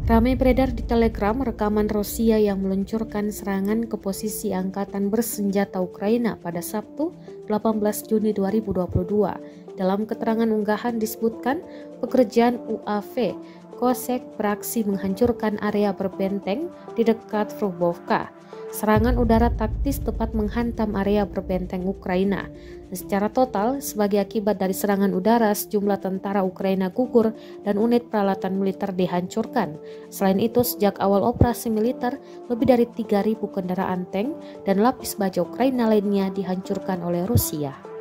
Ramai beredar di Telegram rekaman Rusia yang meluncurkan serangan ke posisi angkatan bersenjata Ukraina pada Sabtu 18 Juni 2022. Dalam keterangan unggahan disebutkan pekerjaan UAV Kosek beraksi menghancurkan area berbenteng di dekat Vrubovka. Serangan udara taktis tepat menghantam area berbenteng Ukraina. Secara total, sebagai akibat dari serangan udara, sejumlah tentara Ukraina gugur dan unit peralatan militer dihancurkan. Selain itu, sejak awal operasi militer, lebih dari 3.000 kendaraan tank dan lapis baja Ukraina lainnya dihancurkan oleh Rusia.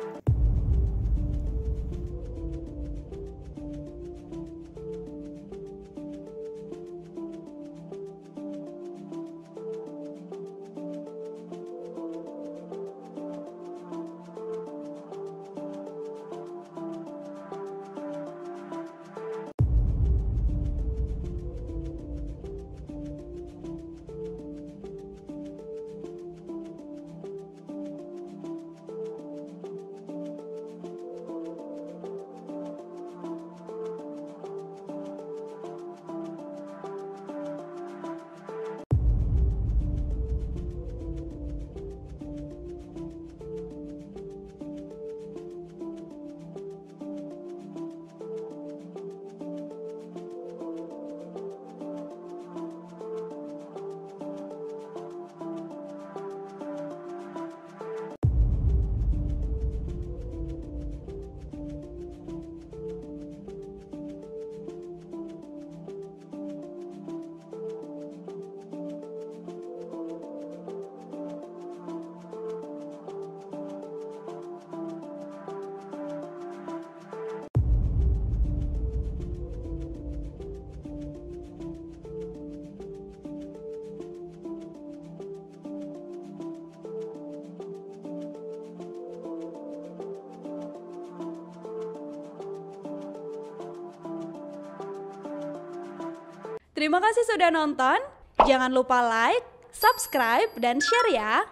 Terima kasih sudah nonton. Jangan lupa like, subscribe, dan share ya.